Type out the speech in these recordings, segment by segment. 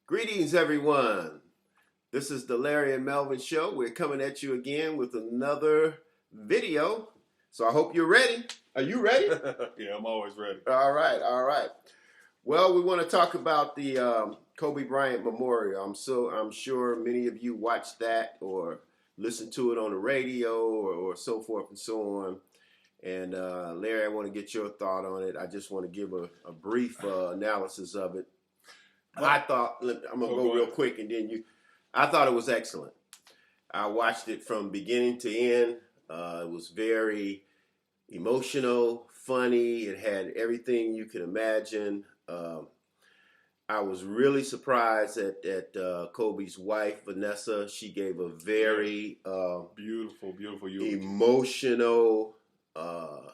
Greetings, everyone. This is the Larry and Melvin Show. We're coming at you again with another video. So I hope you're ready. Are you ready? Yeah, I'm always ready. All right. Well, we want to talk about the Kobe Bryant Memorial. I'm sure many of you watched that or listened to it on the radio or so forth and so on. And Larry, I want to get your thought on it. I just want to give a brief analysis of it. I thought, I'm going to go real quick and then I thought it was excellent. I watched it from beginning to end. It was very emotional, funny. It had everything you can imagine. I was really surprised at Kobe's wife, Vanessa. She gave a very beautiful eulogy. Emotional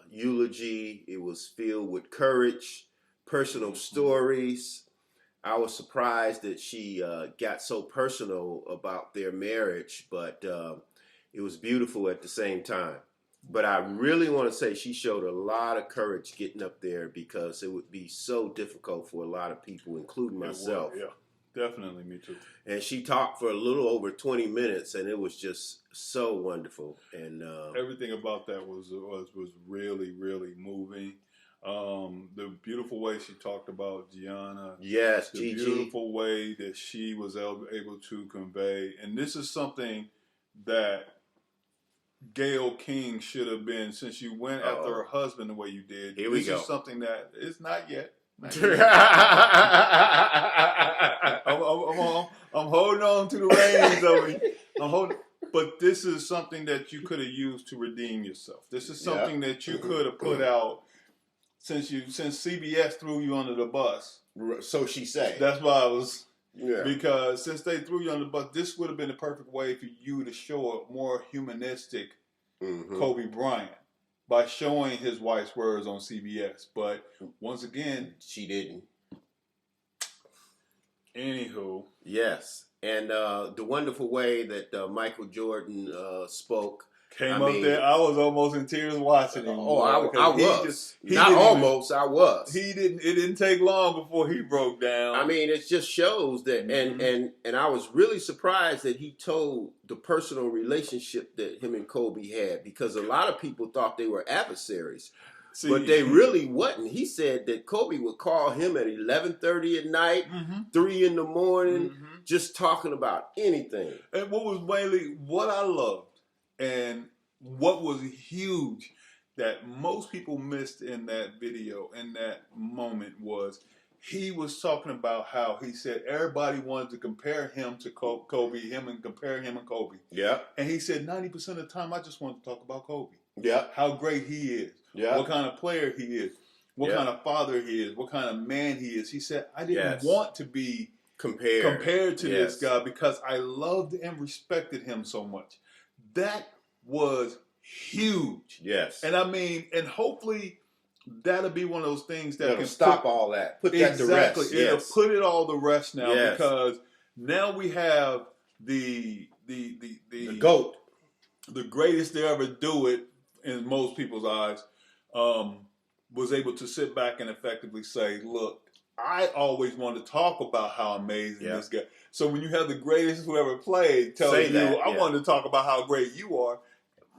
eulogy. It was filled with courage, personal stories. I was surprised that she got so personal about their marriage, but it was beautiful at the same time. But I really want to say she showed a lot of courage getting up there because it would be so difficult for a lot of people, including myself. Yeah, definitely, me too. And she talked for a little over 20 minutes, and it was just so wonderful. And everything about that was really, really moving. The beautiful way she talked about Gianna. Yes, the Gigi. Beautiful way that she was able to convey. And this is something that Gayle King should have been, since you went after her husband the way you did. Here we go. This is something that is not yet. I'm holding on to the reins of it. But this is something that you could have used to redeem yourself. This is something that you could have put out since CBS threw you under the bus. So she said. That's why I was. Yeah. Because since they threw you under the bus, this would have been the perfect way for you to show a more humanistic Kobe Bryant by showing his wife's words on CBS. But once again, she didn't. Anywho. Yes. And the wonderful way that Michael Jordan spoke. Came up there, I was almost in tears watching him. Oh, I was. I was. It didn't take long before he broke down. I mean, it just shows that, and I was really surprised that he told the personal relationship that him and Kobe had, because a lot of people thought they were adversaries. But they really wasn't. He said that Kobe would call him at 11:30 at night, 3 in the morning, just talking about anything. And what I loved and what was huge that most people missed in that video, in that moment, was he was talking about how he said everybody wanted to compare him to Kobe, compare him and Kobe. Yeah. And he said 90% of the time, I just wanted to talk about Kobe. Yeah. How great he is. Yeah. What kind of player he is. What kind of father he is. What kind of man he is. He said, I didn't want to be compared to this guy because I loved and respected him so much. That was huge. Yes. And I mean, and hopefully that'll be one of those things that can stop all that. Put that to rest. Exactly. It'll put it all to rest now because now we have the GOAT. The greatest to ever do it in most people's eyes, was able to sit back and effectively say, look, I always wanted to talk about how amazing this guy. So when you have the greatest who ever played tell you, I wanted to talk about how great you are,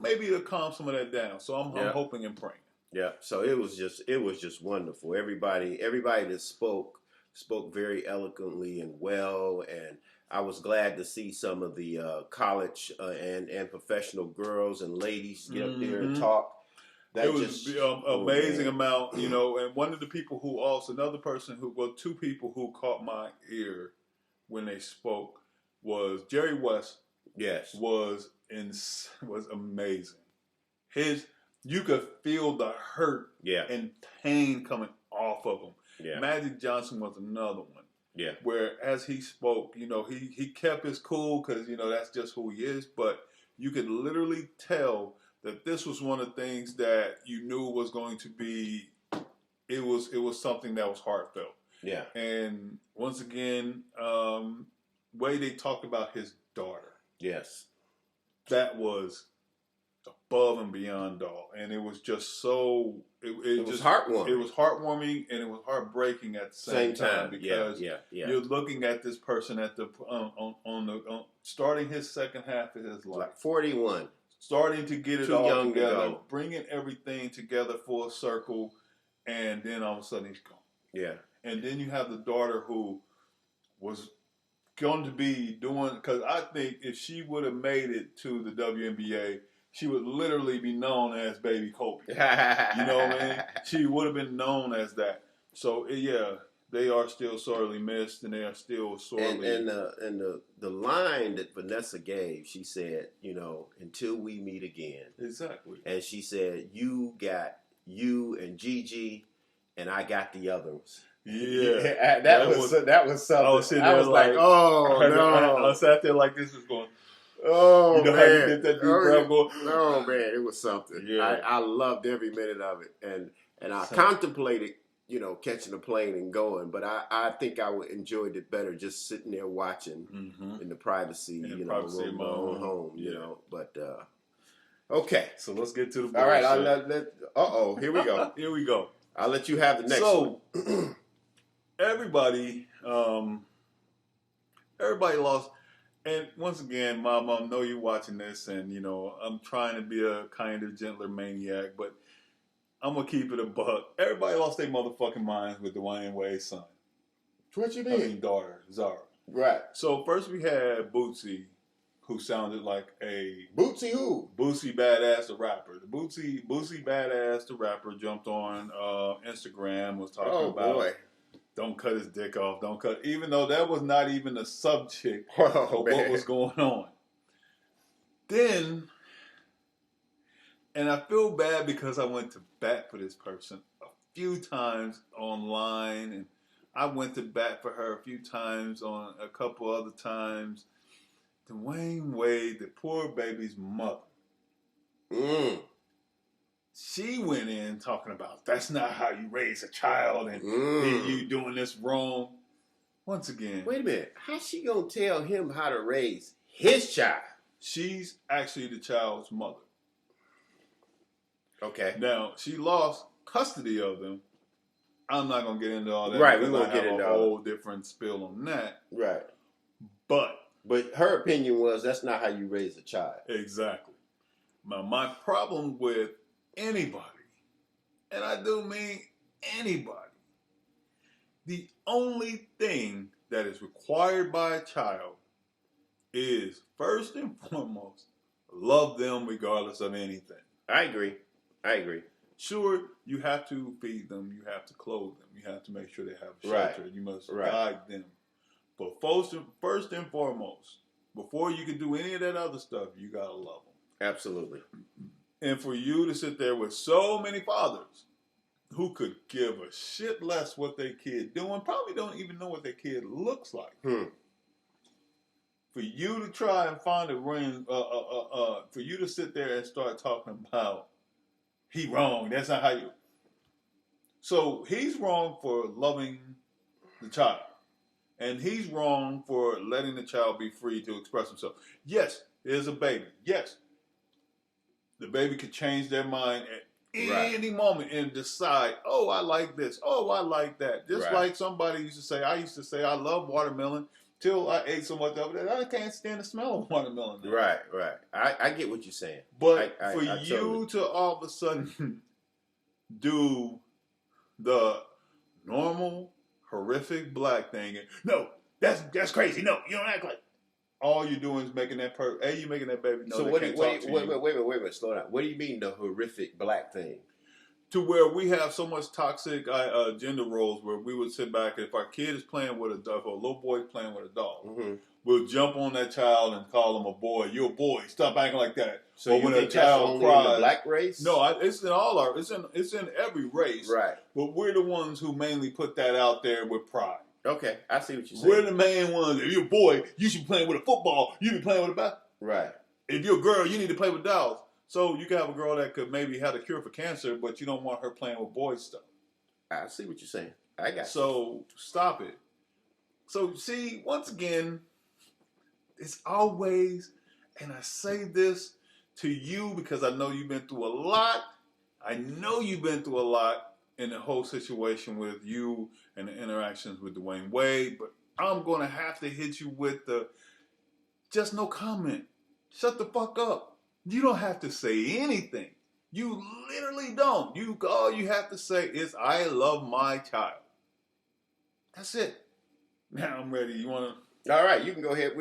maybe it'll calm some of that down. So I'm hoping and praying. Yeah. So it was just wonderful. Everybody that spoke very eloquently and well, and I was glad to see some of the college and professional girls and ladies get up there and talk. It was amazing amount, and one of the people two people who caught my ear when they spoke was Jerry West. Yes. Was amazing. You could feel the hurt and pain coming off of him. Yeah. Magic Johnson was another one. Yeah. Where as he spoke, he kept his cool because, that's just who he is. But you could literally tell that this was one of the things that you knew was going to be, it was something that was heartfelt. Yeah. And once again, way they talked about his daughter. Yes. That was a above and beyond, dog. And it was just so it was just heartwarming. It was heartwarming and it was heartbreaking at the same time because you're looking at this person at the on starting his second half of his life, like 41, starting to get it all together, bringing everything together full circle, and then all of a sudden he's gone. Yeah, and then you have the daughter who was going to be doing, because I think if she would have made it to the WNBA, she would literally be known as Baby Kobe. You know what I mean? She would have been known as that. So yeah, they are still sorely missed, and they are still sorely. And the line that Vanessa gave, she said, until we meet again. Exactly. And she said, you got you and Gigi, and I got the others. Yeah, that was something. I was like, oh no! I sat there like this was going. Oh, man. How you get that deep breath going? Oh man, it was something. Yeah. I loved every minute of it, and I contemplated, catching a plane and going, but I think I would enjoyed it better just sitting there watching in the privacy, of my own home, But okay, so let's get to the. All right, here we go. Here we go. I'll let you have the next one. Everybody lost. And once again, Mom, I know you're watching this, and I'm trying to be a kind of gentler maniac, but I'm gonna keep it a buck. Everybody lost their motherfucking minds with Dewayne Wade's son. What you mean? Daughter, Zara. Right. So first we had Bootsy, who sounded like a Bootsy who? Bootsy Badass, the rapper. The Bootsy Badass, the rapper, jumped on Instagram, was talking about. Boy. Don't cut his dick off. Don't cut. Even though that was not even the subject of what was going on. Then, and I feel bad because I went to bat for this person a few times online, and I went to bat for her a few times on a couple other times. Dewayne Wade, the poor baby's mother. She went in talking about that's not how you raise a child, and you doing this wrong. Once again, wait a minute. How's she gonna tell him how to raise his child? She's actually the child's mother. Okay. Now she lost custody of them. I'm not gonna get into all that. Right, we won't get into a whole different spill on that. Right. But her opinion was that's not how you raise a child. Exactly. Now my problem with anybody, and I do mean anybody, the only thing that is required by a child is, first and foremost, love them regardless of anything. I agree. Sure, you have to feed them, you have to clothe them, you have to make sure they have shelter, you must guide them. But first and foremost, before you can do any of that other stuff, you gotta love them. Absolutely. And for you to sit there with so many fathers who could give a shit less what their kid doing, probably don't even know what their kid looks like. For you to try and find a ring, for you to sit there and start talking about he wrong, that's not how you. So he's wrong for loving the child. And he's wrong for letting the child be free to express himself. Yes, there's a baby. Yes. The baby could change their mind at any moment and decide, oh, I like this. Oh, I like that. Just like somebody used to say, I love watermelon till I ate so much of it that I can't stand the smell of watermelon now. Right. I get what you're saying. But for you to all of a sudden do the normal, horrific black thing, and, no, that's crazy. No, you don't act like. All you're doing is making that you're making that baby know. So wait a minute, slow down. What do you mean the horrific black thing? To where we have so much toxic gender roles where we would sit back, if our kid is playing with a dog, or a little boy playing with a dog, we'll jump on that child and call him a boy. You're a boy. Stop acting like that. So or when a child cries, in the black race? No, it's in all our. It's in every race. Right. But we're the ones who mainly put that out there with pride. Okay, I see what you're saying. We're the main ones. If you're a boy, you should be playing with a football. You should be playing with a bat. Right. If you're a girl, you need to play with dolls. So you can have a girl that could maybe have a cure for cancer, but you don't want her playing with boys stuff. I see what you're saying. I got you. So stop it. So see, once again, it's always, and I say this to you, because I know you've been through a lot. I know you've been through a lot in the whole situation with you and the interactions with Dewayne Wade, but I'm going to have to hit you with the just no comment. Shut the fuck up. You don't have to say anything. You literally don't. All you have to say is, I love my child. That's it. Now I'm ready. You want to? All right, you can go ahead.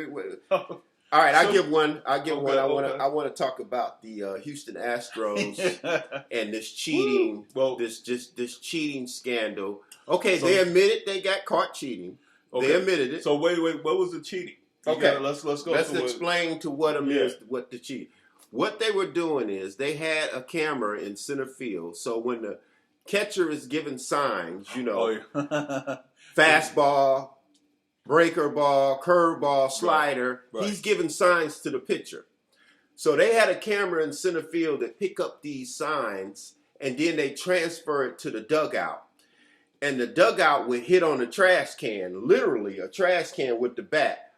All right, I'll give one. I want to talk about the Houston Astros and this cheating. This cheating scandal. Okay, so, they admitted they got caught cheating. Okay. They admitted it. So wait. What was the cheating? Let's go. Let's explain to what what the cheating. What they were doing is they had a camera in center field. So when the catcher is giving signs, fastball, breaker ball, curve ball, slider, he's giving signs to the pitcher. So they had a camera in center field that pick up these signs, and then they transfer it to the dugout. And the dugout would hit on a trash can, literally a trash can with the bat.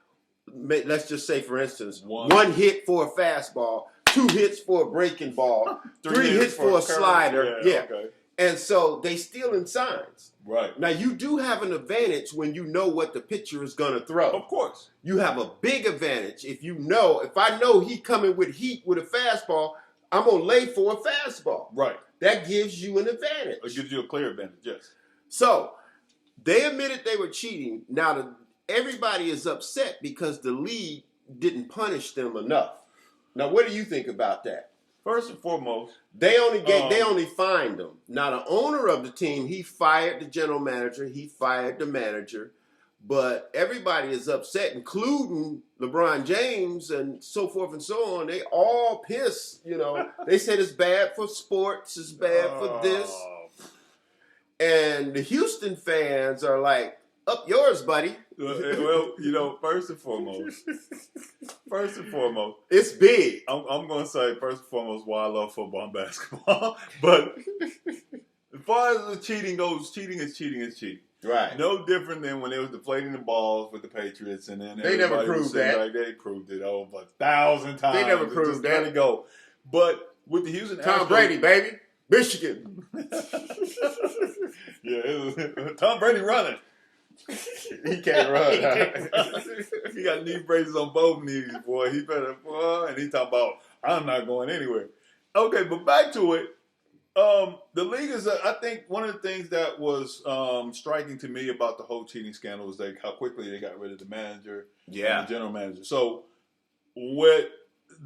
Let's just say, for instance, one hit for a fastball, 2 hits for a breaking ball, 3 hits for a slider. Yeah. Okay. And so they stealing signs. Right. Now, you do have an advantage when you know what the pitcher is going to throw. Of course. You have a big advantage if I know he coming with heat with a fastball, I'm going to lay for a fastball. Right. That gives you an advantage. It gives you a clear advantage, yes. So, they admitted they were cheating. Now, everybody is upset because the league didn't punish them enough. Now, what do you think about that? First and foremost, they only fined them. Now, the owner of the team, he fired the general manager, he fired the manager, but everybody is upset, including LeBron James and so forth and so on. They all pissed, They said it's bad for sports, it's bad for this. And the Houston fans are like, up yours, buddy. Well, first and foremost, it's big. I'm going to say, first and foremost, why I love football and basketball. But as far as the cheating goes, cheating is cheating. Right. No different than when they was deflating the balls with the Patriots, and then they never proved that. Like they proved it over 1,000 times. They never proved that. Let it go. But with the Houston Tom Astros, Brady, baby, Michigan. Yeah, it was Tom Brady running. He can't run. He got knee braces on both knees, boy. He better, and he talking about, I'm not going anywhere. Okay, but back to it. The league is, I think one of the things that was striking to me about the whole cheating scandal was how quickly they got rid of the manager and the general manager. So what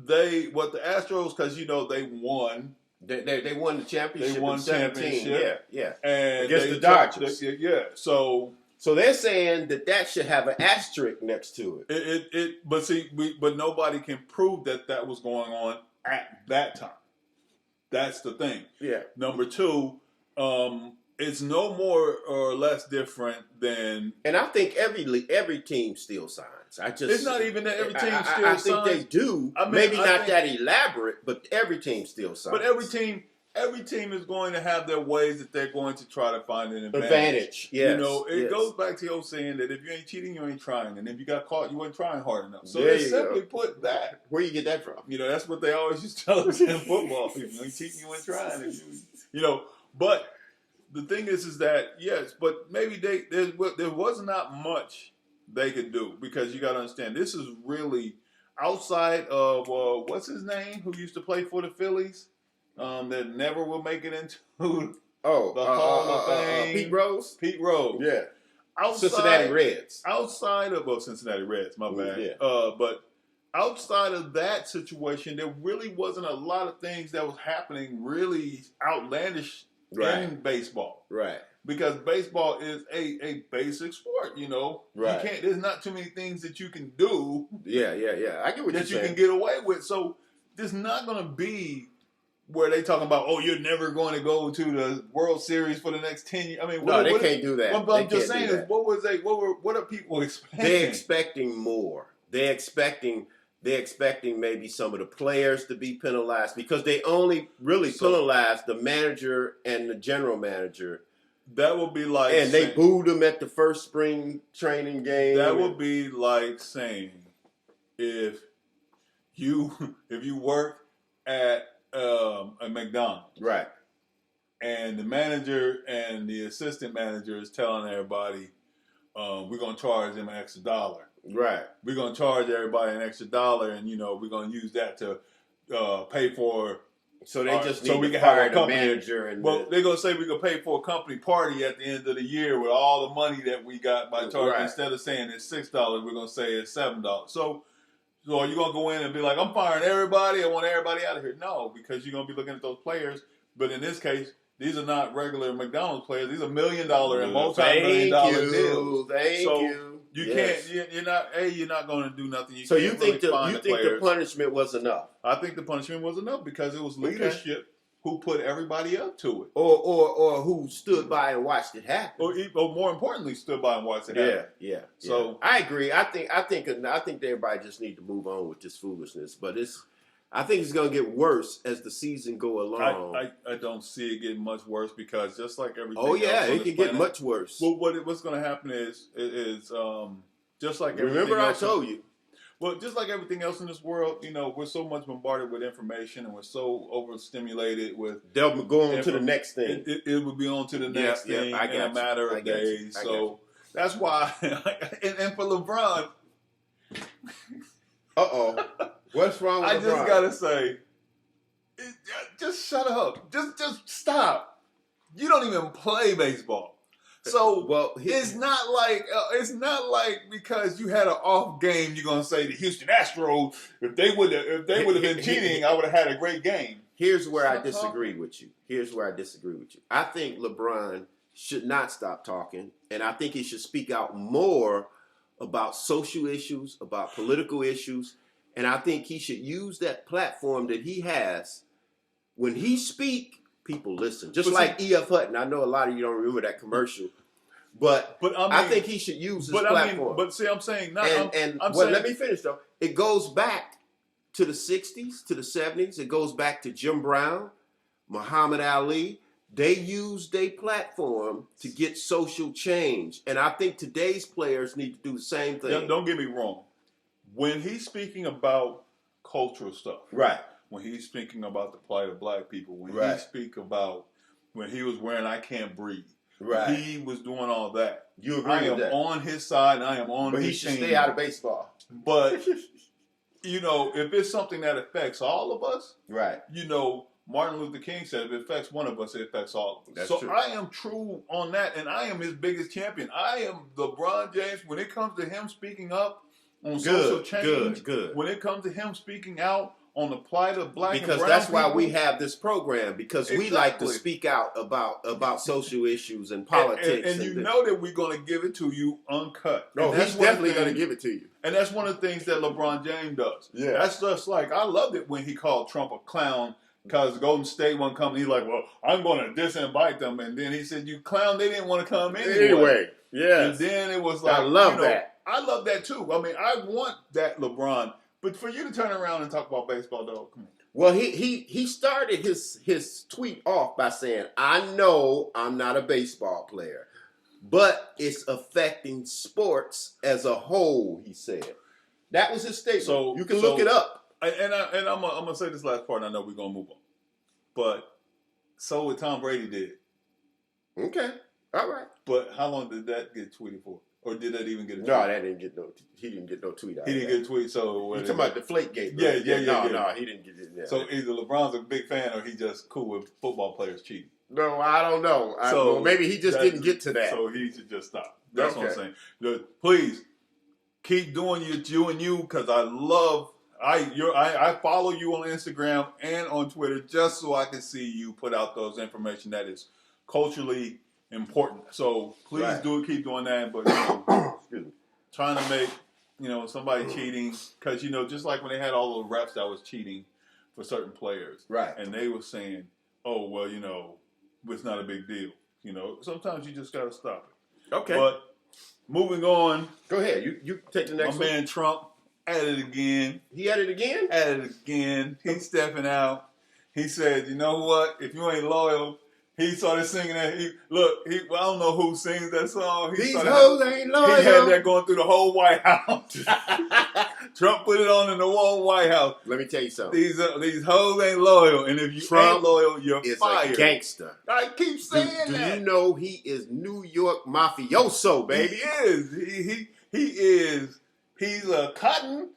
the Astros, because they won. They won the championship. They won in 17. championship. Yeah. And against the Dodgers. So they're saying that should have an asterisk next to it. But nobody can prove that was going on at that time. That's the thing. Yeah. Number two, it's no more or less different than. And I think every team steals signs. It's not even that every team steals signs. I think they do. Maybe not that elaborate, but every team steals signs. But every team is going to have their ways that they're going to try to find an advantage. Yes. It goes back to your saying that if you ain't cheating, you ain't trying, and if you got caught, you ain't trying hard enough. So they simply put that. Where you get that from? That's what they always used to tell us in football. If you ain't cheating, you ain't trying. But the thing is that yes, but maybe there was not much they could do, because you got to understand, this is really outside of what's his name, who used to play for the Phillies. That never will make it into the Hall of Fame. Pete Rose? Pete Rose. Yeah. Cincinnati Reds. Outside of Cincinnati Reds, my bad. Yeah. But outside of that situation, there really wasn't a lot of things that was happening really outlandish in baseball. Right. Because baseball is a basic sport, Right. You can't. There's not too many things that you can do. Yeah. I get what you're saying. That you can get away with. So there's not going to be where they talking about, you're never going to go to the World Series for the next 10 years. I mean, they can't do that. What I'm just saying is, what are people expecting? They're expecting more. They're expecting maybe some of the players to be penalized, because they only really penalized the manager and the general manager. That would be like, and they booed them at the first spring training game. That would be like saying, if you work at a McDonald's. Right. And the manager and the assistant manager is telling everybody, we're going to charge them an extra $1. Right. We're going to charge everybody an extra $1, and, we're going to use that to pay for... So they just need so we to can have fire a the company manager. And they're going to say we can pay for a company party at the end of the year with all the money that we got by charging. Right. Instead of saying it's $6, we're going to say it's $7. So are you going to go in and be like, I'm firing everybody, I want everybody out of here? No, because you're going to be looking at those players. But in this case, these are not regular McDonald's players. These are $1 million and multi-million-dollar deals. Thank you. You can't. You're not going to do nothing. So you think the punishment was enough? I think the punishment was enough because it was leadership who put everybody up to it, or who stood by and watched it happen, or more importantly, stood by and watched it happen. Yeah. So I agree. I think everybody just need to move on with this foolishness. But I think it's going to get worse as the season go along. I don't see it getting much worse because just like everything. Oh yeah, else it can get much worse. Well, what's going to happen is just like everything remember else, I told you. Well, just like everything else in this world, we're so much bombarded with information and we're so overstimulated with. They'll go on to the next thing. It will be on to the next thing in a matter of days. So that's why. And for LeBron. What's wrong with LeBron? I just gotta say, just shut up. Just stop. You don't even play baseball. So it's not like because you had an off game, you're gonna say the Houston Astros, if they would have been cheating, I would have had a great game. Here's where I disagree with you. I think LeBron should not stop talking, and I think he should speak out more about social issues, about political issues, and I think he should use that platform that he has. When he speak, people listen. Just like E.F. Hutton. I know a lot of you don't remember that commercial. But I think he should use this platform. I'm saying... Let me finish, though. It goes back to the 60s, to the 70s. It goes back to Jim Brown, Muhammad Ali. They used their platform to get social change. And I think today's players need to do the same thing. Yeah, don't get me wrong. When he's speaking about cultural stuff... Right. When he's speaking about the plight of black people, when right. he speak about when he was wearing I Can't Breathe, right. he was doing all that. You agree with that? I am on his side and I am on his team. But he should stay out of baseball. But, if it's something that affects all of us, right. Martin Luther King said if it affects one of us, it affects all of us. That's true. I am true on that, and I am his biggest champion. I am LeBron James when it comes to him speaking up on social change. Good. When it comes to him speaking out on the plight of black and brown people. Because that's why we have this program, because we like to speak out about social issues and politics. And you know that we're going to give it to you uncut. No, he's definitely going to give it to you. And that's one of the things that LeBron James does. Yeah. That's just like, I loved it when he called Trump a clown because Golden State won't come. He's like, well, I'm going to disinvite them. And then he said, you clown, they didn't want to come anyway. Yeah. And then it was like, I love that. I love that too. I mean, I want that LeBron. But for you to turn around and talk about baseball, though, come on. Well, he started his tweet off by saying, I know I'm not a baseball player, but it's affecting sports as a whole, he said. That was his statement. So you can look it up. And I'm going to say this last part, and I know we're going to move on. But so what Tom Brady did. Okay. All right. But how long did that get tweeted for? Or did that even get a tweet? No, he didn't get no tweet out. He didn't get a tweet, so... You talking about Deflategate, right? Yeah. No, he didn't get it. Yeah. So either LeBron's a big fan or he just cool with football players cheating. No, I don't know. So maybe he just didn't get to that. So he should just stop. That's what I'm saying. Please, keep doing you, because I follow you on Instagram and on Twitter just so I can see you put out those information that is culturally important. So please keep doing that. But trying to make somebody cheating, because just like when they had all the refs that was cheating for certain players, right? And they were saying, oh well, it's not a big deal. Sometimes you just gotta stop it. Okay. But moving on. Go ahead. You take the next one. My man Trump at it again. He at it again? At it again. He's stepping out. He said, you know what? If you ain't loyal. He started singing that. I don't know who sings that song. These hoes ain't loyal. He had that going through the whole White House. Trump put it on in the White House. Let me tell you something. These hoes ain't loyal, and if you Trump ain't loyal, you're is fired. A gangster. I keep saying do that. Do you know he is New York mafioso, baby? He is. He is. He's a cotton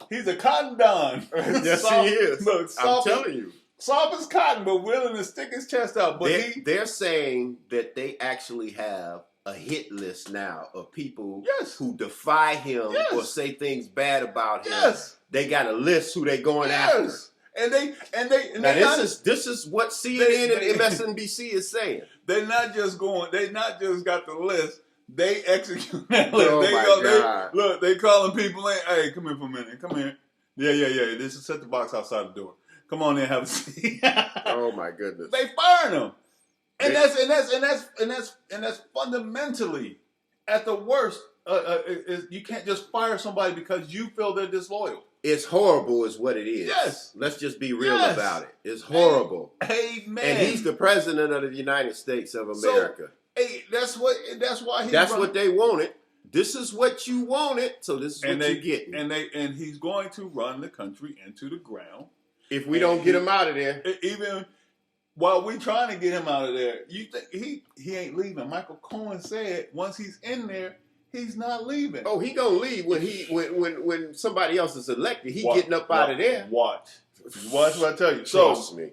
don. Yes, soft, he is. Look, I'm telling you. Soft as cotton, but willing to stick his chest out. But they're saying that they actually have a hit list now of people who defy him or say things bad about him. Yes. They got a list who they going after. And this is what CNN and MSNBC is saying. They're not just got the list. They execute that list. Oh my God. They calling people in. Hey, come here for a minute. Come here. Yeah. This is set the box outside the door. Come on in, have a seat. Oh my goodness. They firing them. And that's fundamentally at the worst. You can't just fire somebody because you feel they're disloyal. It's horrible, is what it is. Yes. Let's just be real about it. It's horrible. Amen. And he's the president of the United States of America. That's why that's what they wanted. This is what you wanted, so this is what you're getting. And he's going to run the country into the ground if we don't get him out of there. Even while we trying to get him out of there, you think he ain't leaving. Michael Cohen said once he's in there, he's not leaving. Oh, he gonna leave when somebody else is elected. He getting up out of there. Watch what I tell you. Trust me.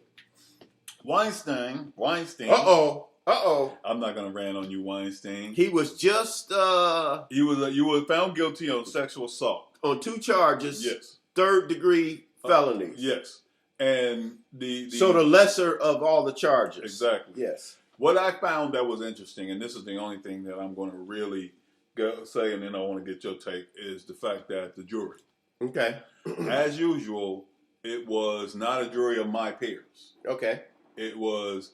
Weinstein. I'm not gonna rant on you, Weinstein. He was just you was found guilty of sexual assault on 2 charges. Yes, 3rd degree felonies. Yes, and the lesser of all the charges. Exactly. Yes. What I found that was interesting, and this is the only thing that I'm going to really say, and then I want to get your take, is the fact that the jury. Okay. As usual, it was not a jury of my peers. Okay. It was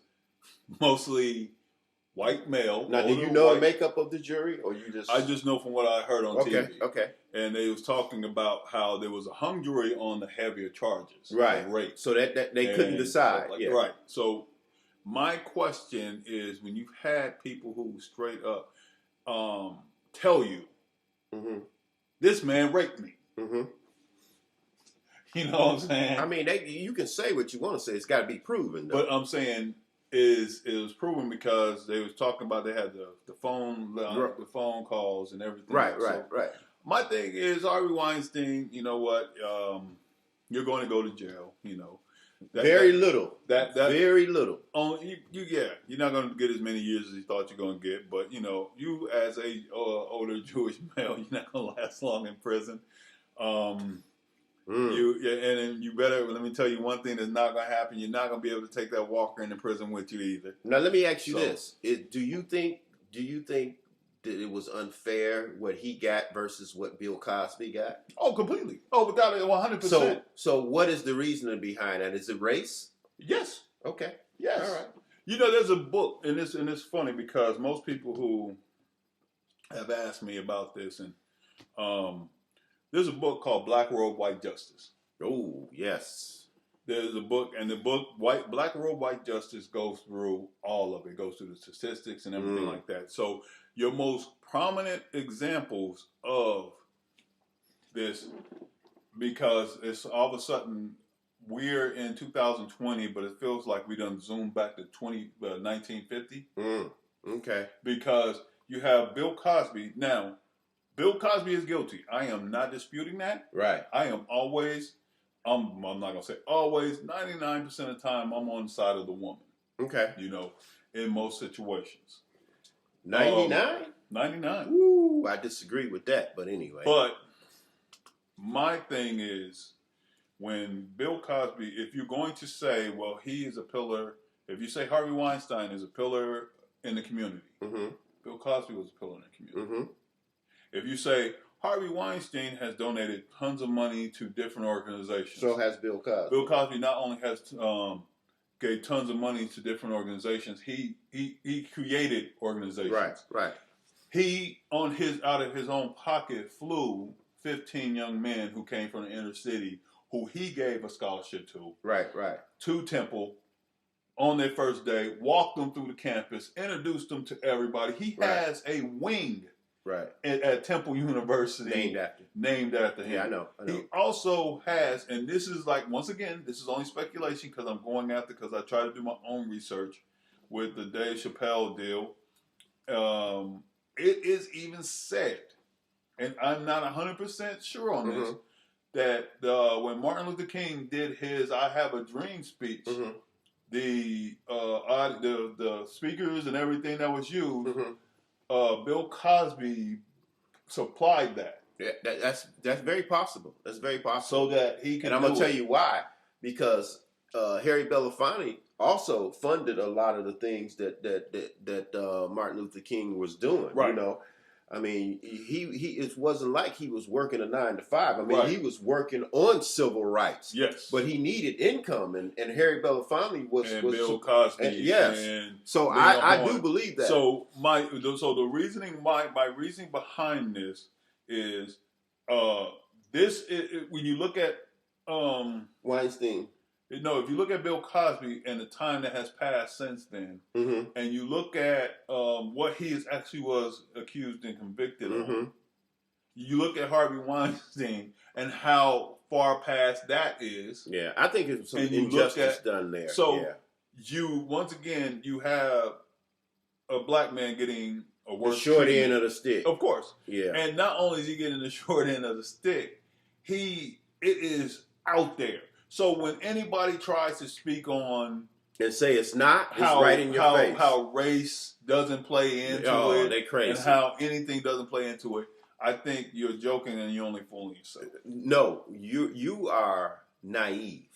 mostly white male. Now, do you know the makeup of the jury, or you just? I just know from what I heard on TV. Okay. And they was talking about how there was a hung jury on the heavier charges, right? Rape. So that they couldn't decide. Like, right. So my question is, when you've had people who straight up tell you, this man raped me. Mm-hmm. You know what I'm saying? I mean, you can say what you want to say. It's got to be proven, though. But I'm saying it was proven because they was talking about they had the phone calls and everything. Right. My thing is, Harvey Weinstein, you know what? You're going to go to jail. You know, very little. Very little. You're not going to get as many years as you thought you're going to get. But you know, you as a older Jewish male, you're not going to last long in prison. You better, let me tell you one thing that's not going to happen. You're not going to be able to take that walker into prison with you either. Now let me ask you this: Do you think that it was unfair what he got versus what Bill Cosby got? Oh, completely. Oh, without it, 100%. So what is the reasoning behind that? Is it race? Yes. Okay. Yes. All right. You know, there's a book, and it's funny because most people who have asked me about this, and there's a book called Black Robe, White Justice. Oh, yes. There's a book, and the book Black Robe, White Justice goes through all of it. It goes through the statistics and everything like that. So your most prominent examples of this, because it's all of a sudden we're in 2020, but it feels like we done zoomed back to 1950. Okay. Because you have Bill Cosby. Now, Bill Cosby is guilty. I am not disputing that. Right. I am always, I'm not going to say always, 99% of the time I'm on the side of the woman. Okay. You know, in most situations. 99? 99. Ooh, I disagree with that, but anyway. But my thing is, when Bill Cosby, if you're going to say, well, he is a pillar, if you say Harvey Weinstein is a pillar in the community, Bill Cosby was a pillar in the community. If you say Harvey Weinstein has donated tons of money to different organizations. So has Bill Cosby. Bill Cosby not only has gave tons of money to different organizations, he created organizations. Right. He out of his own pocket flew 15 young men who came from the inner city who he gave a scholarship to. Right. To Temple on their first day, walked them through the campus, introduced them to everybody. He has a wing Right. At Temple University. Named after him. Yeah, I know. He also has, and this is like, once again, this is only speculation because I'm going after, because I try to do my own research with the Dave Chappelle deal. It is even said, and I'm not 100% sure on this, that when Martin Luther King did his "I Have a Dream" speech, the speakers and everything that was used, Bill Cosby supplied that. Yeah, that's very possible. That's very possible. So that he can. And I'm gonna tell you why. Because Harry Belafonte also funded a lot of the things that Martin Luther King was doing. Right. You know, I mean, it wasn't like he was working a 9 to 5. I mean, he was working on civil rights. Yes. But he needed income, and Harry Belafonte was Bill Cosby. And so I do believe that. So the reasoning, my reasoning behind this is when you look at Weinstein. No, if you look at Bill Cosby and the time that has passed since then, and you look at what he actually was accused and convicted of, you look at Harvey Weinstein and how far past that is. Yeah, I think it's some injustice done there. So once again, you have a black man getting a worse short end of the stick. Of course. Yeah. And not only is he getting the short end of the stick, it is out there. So when anybody tries to speak on and say it's not, it's right in your face. How race doesn't play into it, they crazy. And how anything doesn't play into it, I think you're joking and you're only fooling yourself. No, you are naive.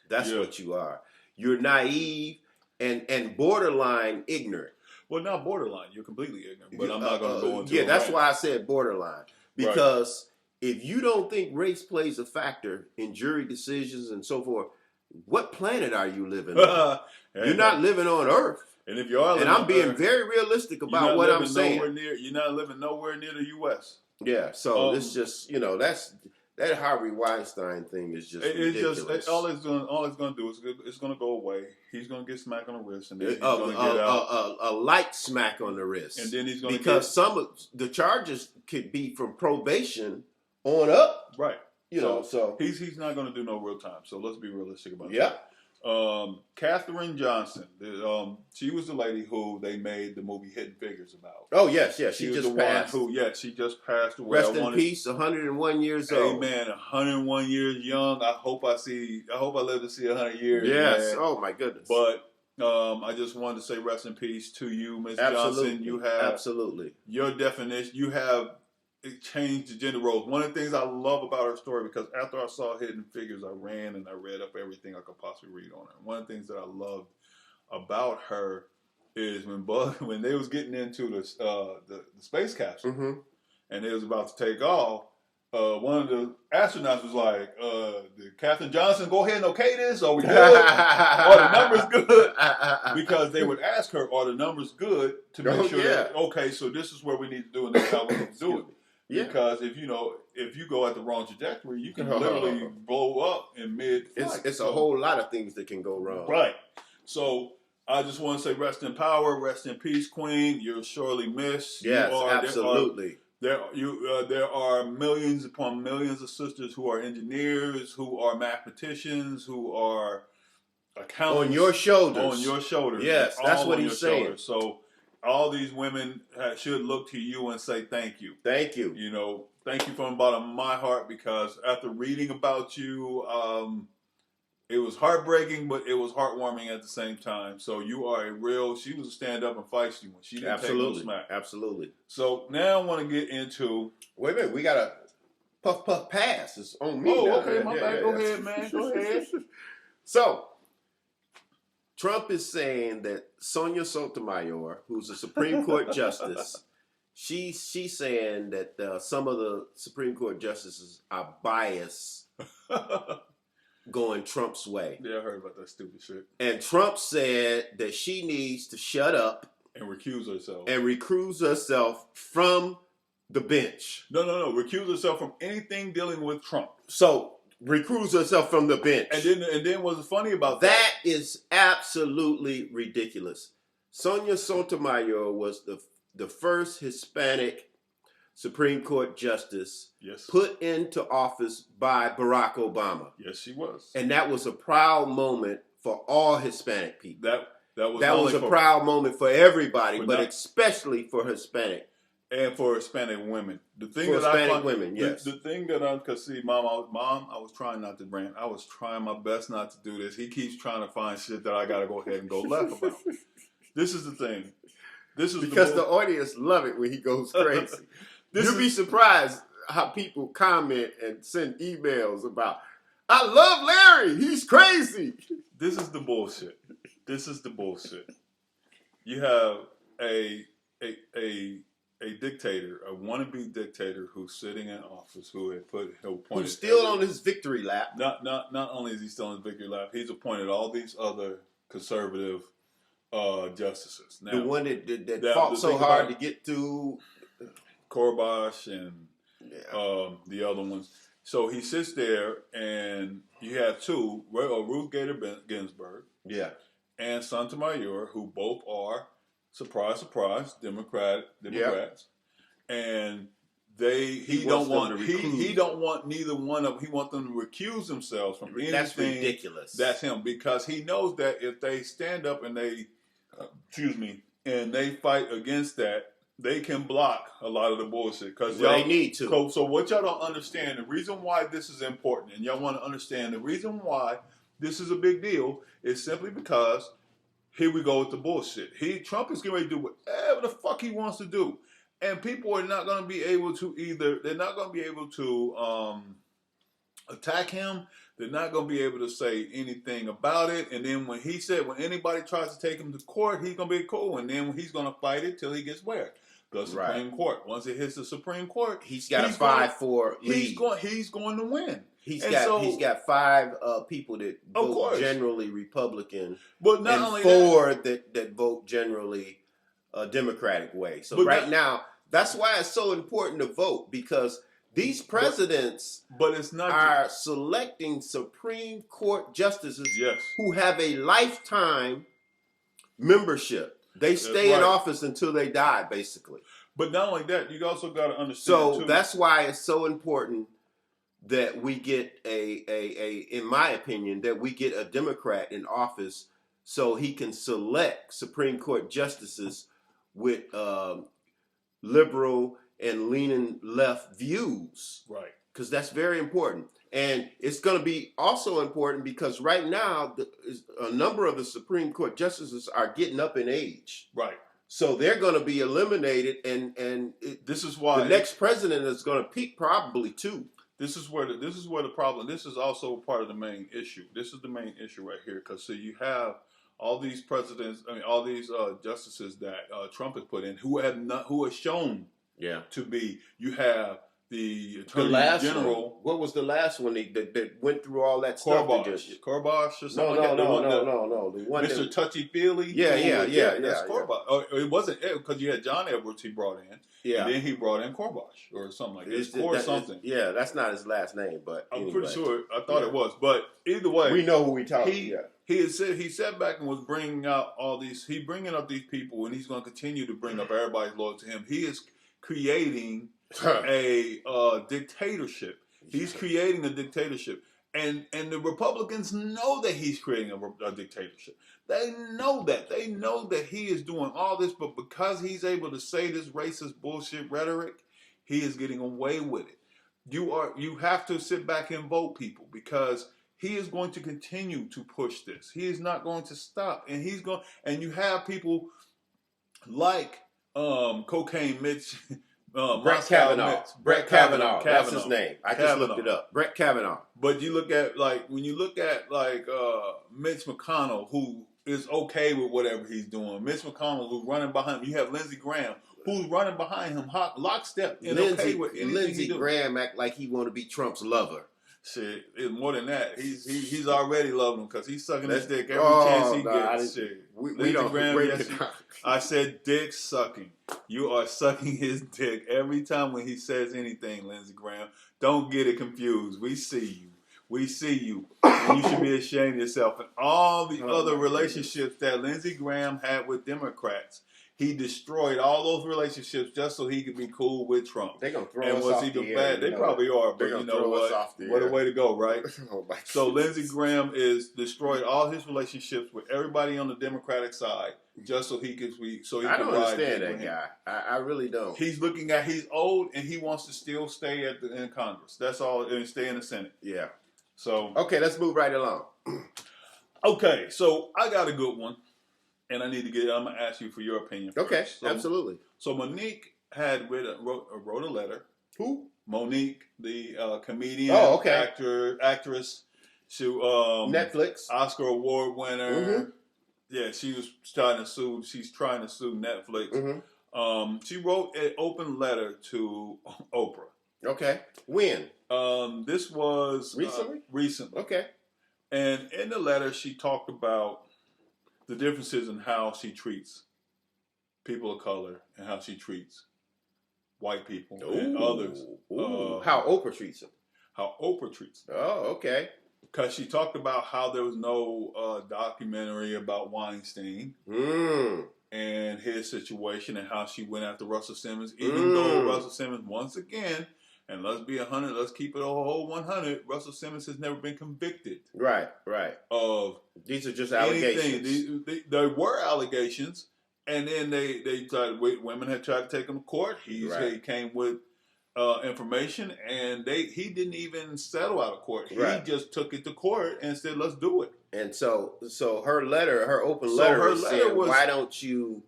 That's what you are. You're naive and borderline ignorant. Well, not borderline. You're completely ignorant. But I'm not going to go into it. Yeah, that's why I said borderline. Because if you don't think race plays a factor in jury decisions and so forth, what planet are you living on? You're not living on Earth. And if you are living and I'm being very realistic about what I'm saying. You're not living nowhere near the U.S. Yeah, so it's just, that Harvey Weinstein thing is just ridiculous. All it's going to do is it's going to go away. He's going to get smacked on the wrist, and then he's going to get out. A light smack on the wrist. And then he's going to some of the charges could be from probation on up. Right. So he's not going to do no real time. So let's be realistic about that. Yeah. Katherine Johnson, she was the lady who they made the movie Hidden Figures about. Oh yes, she just passed. She just passed away. Rest in peace, 101 years old. Amen. 101 years young. I hope I live to see 100 years. Yes. Man. Oh my goodness. But I just wanted to say rest in peace to you, Miss Johnson. You have your definition. You have changed the gender roles. One of the things I love about her story, because after I saw Hidden Figures, I ran and I read up everything I could possibly read on her. One of the things that I loved about her is when they was getting into the space capsule and they was about to take off, one of the astronauts was like, did Katherine Johnson go ahead and okay this? Are we good? Are the numbers good? Because they would ask her, are the numbers good? To make sure that, okay, so this is where we need to do it, and this is how we need to do it. Yeah. Because if you go at the wrong trajectory, you can literally blow up in mid-flight. It's a whole lot of things that can go wrong. Right. So I just want to say rest in power, rest in peace, Queen. You're surely missed. Yes, absolutely. There are millions upon millions of sisters who are engineers, who are mathematicians, who are accountants. On your shoulders. On your shoulders. Yes, that's what he's saying. Shoulders. So all these women should look to you and say thank you. Thank you. Thank you from the bottom of my heart, because after reading about you, it was heartbreaking, but it was heartwarming at the same time. So you are she was a stand-up and feisty one. She didn't take no smack. Absolutely. So now I want to get into... Wait a minute, we got a puff pass. It's on me now. Oh, okay, my bad. Go ahead, man. Go ahead. So, Trump is saying that Sonia Sotomayor, who's a Supreme Court justice, she's saying that some of the Supreme Court justices are biased going Trump's way. Yeah, I heard about that stupid shit. And Trump said that she needs to shut up and recuse herself. And recuse herself from the bench. No. Recuse herself from anything dealing with Trump. So, recuse herself from the bench. And then what's funny about that? That is absolutely ridiculous. Sonia Sotomayor was the first Hispanic Supreme Court justice, Yes. put into office by Barack Obama. Yes, she was. And that was a proud moment for all Hispanic people. That was a proud moment for everybody, but especially for Hispanic. And for Hispanic women. The thing for that Hispanic I find, women, yes. The thing that cause see, Mom, I was trying not to rant. I was trying my best not to do this. He keeps trying to find shit that I gotta go ahead and go left about. This is the thing. This is because the audience love it when he goes crazy. You'll be surprised how people comment and send emails about, I love Larry, he's crazy. This is the bullshit. This is the bullshit. You have a dictator, a wannabe dictator who's sitting in office, who's still on his victory lap. Not only is he still on his victory lap, he's appointed all these other conservative justices. Now, the one that fought so hard to get to Korbash and the other ones. So he sits there, and you have two, Ruth Bader Ginsburg, and Sotomayor, who both are, surprise, surprise, Democrats, and he don't want neither one of them. He wants them to recuse themselves from anything. That's ridiculous. That's him, because he knows that if they stand up and they fight against that, they can block a lot of the bullshit. Because they need to. So what y'all don't understand, the reason why this is important, and y'all want to understand the reason why this is a big deal, is simply because here we go with the bullshit. Trump is getting ready to do whatever the fuck he wants to do. And people are not going to be able to they're not going to be able to attack him. They're not going to be able to say anything about it. And then when anybody tries to take him to court, he's going to be cool. And then he's going to fight it till he gets where? The Supreme Court. Once it hits the Supreme Court, he's got a 5-4 lead. He's going to win. He's got 5 people that vote generally Republican, but not and only 4 that vote generally Democratic way. So now, that's why it's so important to vote, because these presidents are selecting Supreme Court justices who have a lifetime membership. They stay in office until they die, basically. But not only that, you also got to understand. So that's why it's so important that we get in my opinion, that we get a Democrat in office so he can select Supreme Court justices with liberal and leaning left views. Right. Because that's very important. And it's going to be also important because right now, a number of the Supreme Court justices are getting up in age. Right. So they're going to be eliminated, and this is why the next president is going to peak probably too. This is where the problem. This is also part of the main issue. This is the main issue right here, because you have all these presidents. I mean, all these justices that Trump has put in, who are shown to be. You have the Attorney General. What was the last one that went through all that stuff? Korbash or something No. The one Mr. Touchy-Feely? Yeah. That's Korbash. Oh, it wasn't because you had John Edwards he brought in. Yeah. And then he brought in Korbash or something like that. That's not his last name, but I'm pretty sure. I thought it was. But either way. We know who we talking about. He sat back and was bringing out all these. He bringing up these people, and he's going to continue to bring up everybody's loyal to him. He is creating a dictatorship. He's creating a dictatorship. And the Republicans know that he's creating a dictatorship. They know that. They know that he is doing all this, but because he's able to say this racist bullshit rhetoric, he is getting away with it. You have to sit back and vote, people, because he is going to continue to push this. He is not going to stop. And you have people like Cocaine Mitch. Brett Kavanaugh. Brett Kavanaugh. That's his name. I just looked it up. Brett Kavanaugh. But you look at when you look at Mitch McConnell, who is okay with whatever he's doing. Mitch McConnell, who's running behind him. You have Lindsey Graham, who's running behind him, lockstep, and okay with anything Lindsey Graham act like he want to be Trump's lover. Shit, it's more than that. He's already loving him because he's sucking his dick every chance he gets. Shit. We don't Graham, I said dick sucking. You are sucking his dick every time when he says anything, Lindsey Graham. Don't get it confused. We see you. We see you. And you should be ashamed of yourself. And all the other relationships that Lindsey Graham had with Democrats, he destroyed all those relationships just so he could be cool with Trump. They're going to throw and us what's off even the bad, air. they probably are, but you know what? What a way to go, right? Oh, so Lindsey Graham is destroyed all his relationships with everybody on the Democratic side just so he could I don't understand that guy. I really don't. He's old and he wants to still stay in Congress. That's all, and stay in the Senate. Yeah. So okay, let's move right along. Okay, so I got a good one. And I'm gonna ask you for your opinion first. Okay, absolutely. So Monique wrote a letter. Who? Monique, the comedian, actress, she Netflix, Oscar award winner. Mm-hmm. Yeah, she's trying to sue Netflix. Mm-hmm. She wrote an open letter to Oprah. Okay. When? This was recently. Okay. And in the letter, she talked about the differences in how she treats people of color and how she treats white people and others. How Oprah treats them. How Oprah treats them. Oh, okay. Because she talked about how there was no documentary about Weinstein and his situation and how she went after Russell Simmons, even though Russell Simmons, once again, and let's keep it a whole 100, Russell Simmons has never been convicted. Right. Of these are just allegations. There were allegations, and then women had tried to take him to court. He came with information, and he didn't even settle out of court. He just took it to court and said, "Let's do it." And so her open letter said, "Why don't you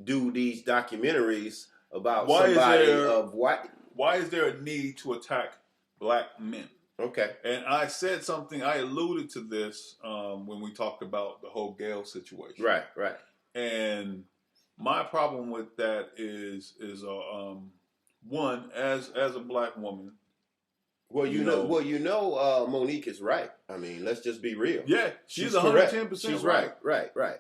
do these documentaries about somebody of white?" Why is there a need to attack black men? Okay. And I said something, I alluded to this when we talked about the whole Gayle situation. Right. And my problem with that is one, as a black woman. Monique is right. I mean, let's just be real. Yeah, she's 110% She's right.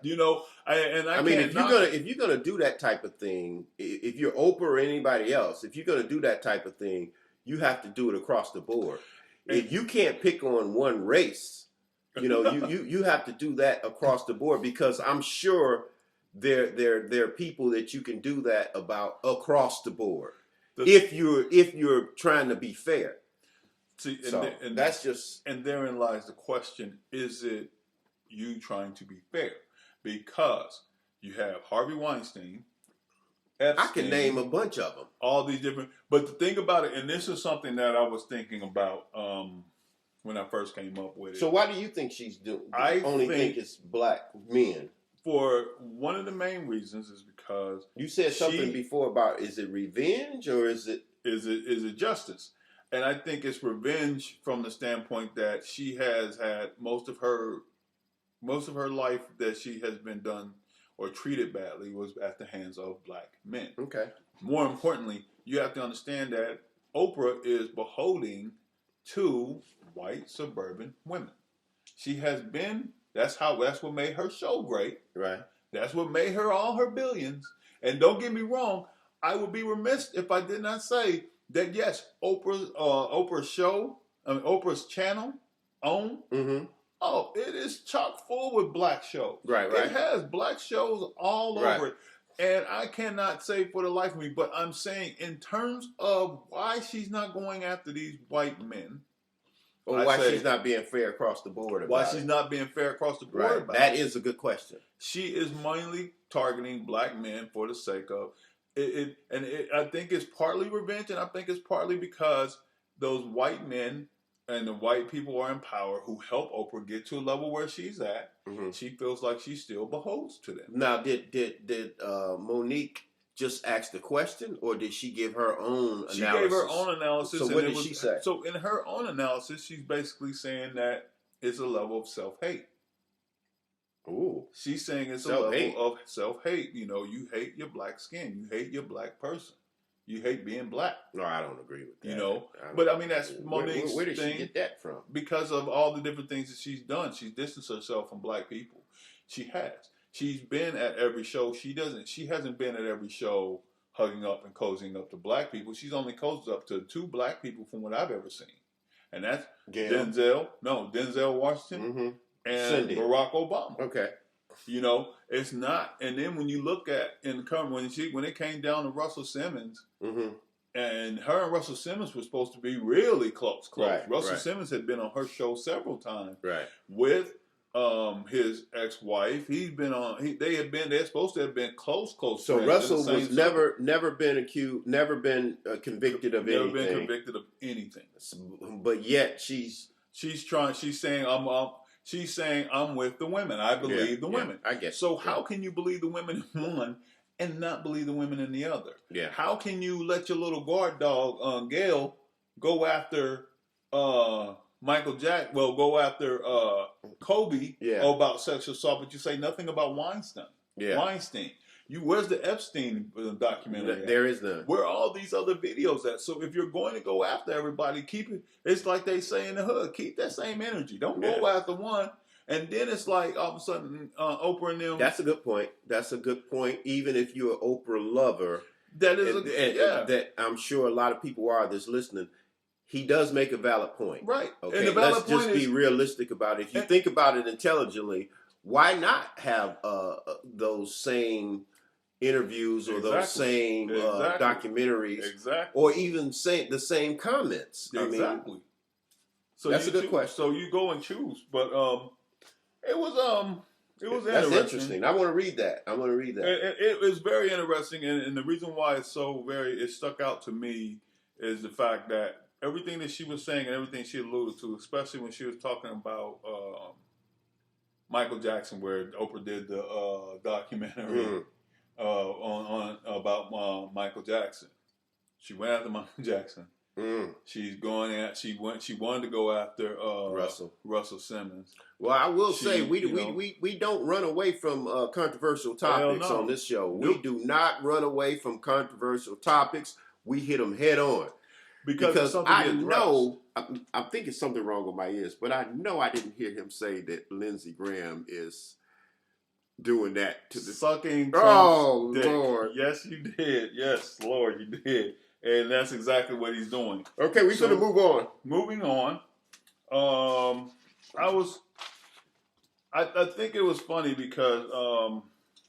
You know, if you're gonna do that type of thing, if you're Oprah or anybody else, if you're gonna do that type of thing, you have to do it across the board. If you can't pick on one race, you have to do that across the board, because I'm sure there are people that you can do that about across the board. If you're trying to be fair. See, and therein lies the question: is it you trying to be fair? Because you have Harvey Weinstein, Epstein, I can name a bunch of them. All these different. But the thing about it, and this is something that I was thinking about when I first came up with it. So why do you think she's doing? I only think it's black men. For one of the main reasons is because you said something before about, is it revenge or is it justice? And I think it's revenge from the standpoint that she has had most of her life that she has been done or treated badly was at the hands of black men. Okay. More importantly, you have to understand that Oprah is beholden to white suburban women. She has been. That's what made her show great. Right. That's what made her all her billions. And don't get me wrong, I would be remiss if I did not say that yes, Oprah's channel, OWN, it is chock full with black shows. Right. It has black shows all over it. And I cannot say for the life of me, but I'm saying in terms of why she's not going after these white men. Or why she's not being fair across the board. That is a good question. She is mainly targeting black men for the sake of it. I think it's partly revenge, and I think it's partly because those white men and the white people who are in power who help Oprah get to a level where she's at, she feels like she still beholds to them. Now, did Monique just ask the question, or did she give her own analysis? She gave her own analysis. So what did she say? So in her own analysis, she's basically saying that it's a level of self-hate. Ooh. She's saying it's a level of self-hate. You know, you hate your black skin. You hate your black person. You hate being black. No, I don't agree with that. You know, but I mean, that's Monique's where did thing. She get that from? Because of all the different things that she's done. She's distanced herself from black people. She has. She's been at every show. She hasn't been at every show hugging up and cozying up to black people. She's only cozied up to 2 black people from what I've ever seen. And that's Denzel Washington and Cindy. Barack Obama. Okay. You know, it's not. And then when you look at when it came down to Russell Simmons, and her and Russell Simmons were supposed to be really close. Right, Russell Simmons had been on her show several times. Right. With his ex-wife. He's been on. They're supposed to have been close. So Russell was never been accused, never been convicted of anything. Never been convicted of anything. But yet she's saying I'm with the women. I believe the women. I guess. So how can you believe the women in one and not believe the women in the other? Yeah. How can you let your little guard dog Gail go after go after Kobe about sexual assault, but you say nothing about Weinstein. Yeah. Weinstein. Where's the Epstein documentary? There is none. Where are all these other videos at? So if you're going to go after everybody, keep it. It's like they say in the hood, keep that same energy. Don't go after one. And then it's like all of a sudden, Oprah and them. That's a good point. Even if you're an Oprah lover, that I'm sure a lot of people are that's listening. He does make a valid point. Right. Okay. And the valid Let's just be realistic about it. If you think about it intelligently, why not have those same interviews or those same documentaries, or even the same comments? Exactly. I mean, so that's a good question. So you go and choose, but it was that's interesting. I want to read that. It was very interesting, and the reason why it stuck out to me is the fact that everything that she was saying and everything she alluded to, especially when she was talking about Michael Jackson, where Oprah did the documentary about Michael Jackson. She went after Michael Jackson. She wanted to go after Russell Simmons. Well, I will say we don't run away from controversial topics on this show. Nope. We do not run away from controversial topics. We hit them head on. Because I know, I'm thinking something wrong with my ears, but I know I didn't hear him say that Lindsey Graham is doing that to the sucking. Oh, dick. Lord. Yes, you did. Yes, Lord, you did. And that's exactly what he's doing. Okay, we're going to move on. Moving on. I think it was funny because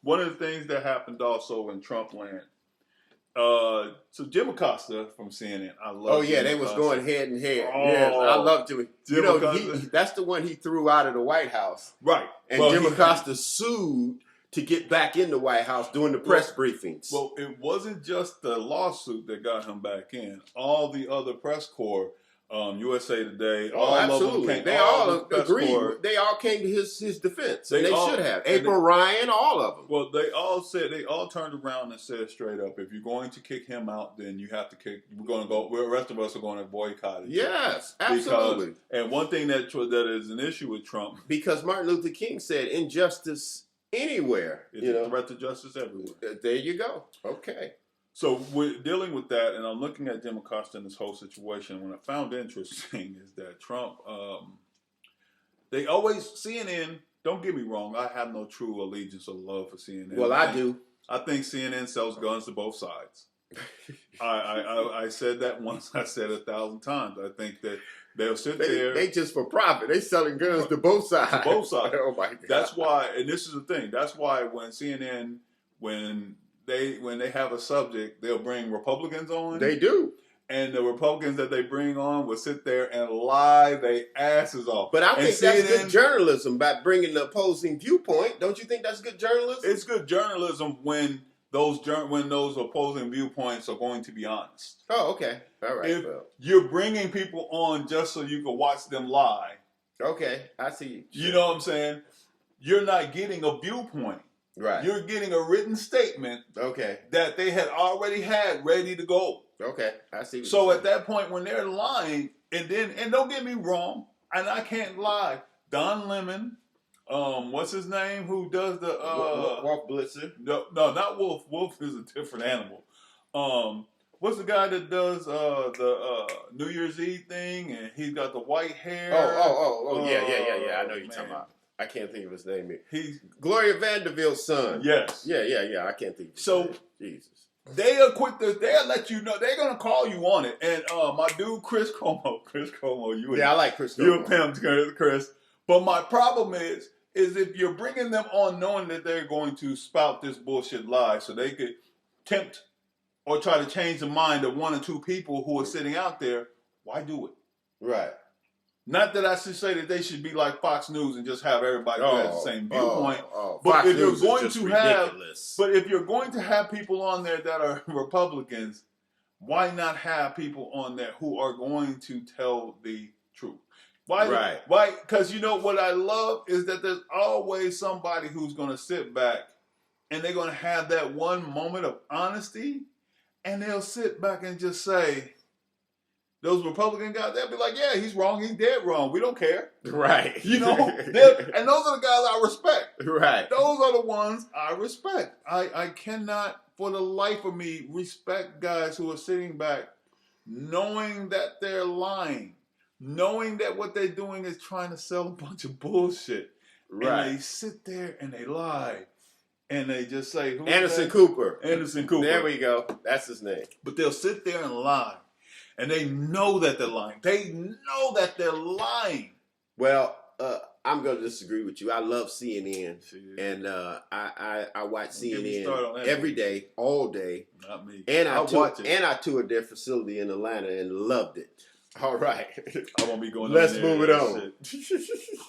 one of the things that happened also in Trump land. So Jim Acosta from CNN, I love. Oh yeah, Jim they was Acosta. going head and head. Oh, yes, I love Jim. Acosta. That's the one he threw out of the White House. Right. And Jim Acosta sued to get back in the White House doing the press briefings. Well, it wasn't just the lawsuit that got him back in. All the other press corps, USA Today, absolutely. They all agreed. They all came to his defense. They should have. April Ryan, all of them. Well, they all turned around and said straight up, if you're going to kick him out, then you have to kick. The rest of us are going to boycott it. Yes, absolutely. And one thing that is an issue with Trump, because Martin Luther King said, "Injustice anywhere, it's a threat to justice everywhere." There you go. Okay. So we're dealing with that, and I'm looking at Jim Acosta in this whole situation. What I found interesting is that Trump, they always, CNN, don't get me wrong, I have no true allegiance or love for CNN. Well, I do. I think CNN sells guns to both sides. I said that once, I said it 1,000 times. I think that they'll sit there. They just for profit. They selling guns to both sides. To both sides. Oh my God. That's why, and this is the thing, that's why when CNN, when they have a subject, they'll bring Republicans on. They do. And the Republicans that they bring on will sit there and lie their asses off. But I think that's good journalism by bringing the opposing viewpoint. Don't you think that's good journalism? It's good journalism when those opposing viewpoints are going to be honest. Oh, okay. All right. If you're bringing people on just so you can watch them lie. Okay, I see. You know what I'm saying? You're not getting a viewpoint. Right. You're getting a written statement. Okay. That they had already had ready to go. Okay, I see. So at that point, when they're lying, and don't get me wrong, and I can't lie, Don Lemon, what's his name? Who does the Wolf Blitzer? No, not Wolf. Wolf is a different animal. What's the guy that does the New Year's Eve thing, and he's got the white hair? Oh, yeah. I know you're talking about. I can't think of his name. He's Gloria Vanderbilt's son. Yes. Yeah. I can't think of his name. Jesus. They'll let you know. They're gonna call you on it. And my dude Chris Cuomo, I like Chris Cuomo. You're a pimp, Chris. But my problem is is if you're bringing them on knowing that they're going to spout this bullshit lie so they could tempt or try to change the mind of one or two people who are sitting out there, why do it? Right. Not that I should say that they should be like Fox News and just have everybody who has the same viewpoint. But Fox if News you're going to ridiculous. but if you're going to have people on there that are Republicans, why not have people on there who are going to tell the truth? Why? Right. Why? Because you know what I love is that there's always somebody who's going to sit back and they're going to have that one moment of honesty, and they'll sit back and just say, those Republican guys, they'll be like, yeah, he's wrong, he's dead wrong, we don't care. Right. You know? And those are the guys I respect. Right. Those are the ones I respect. I cannot, for the life of me, respect guys who are sitting back knowing that they're lying. Knowing that what they're doing is trying to sell a bunch of bullshit. Right. And they sit there and they lie. And they just say, Anderson Cooper. Anderson Cooper. There we go. That's his name. But they'll sit there and lie. And they know that they're lying. They know that they're lying. Well, I'm going to disagree with you. I love CNN. And I watch CNN every day, all day. Not me. And I toured their facility in Atlanta and loved it. All right. I won't be going Let's on move it on.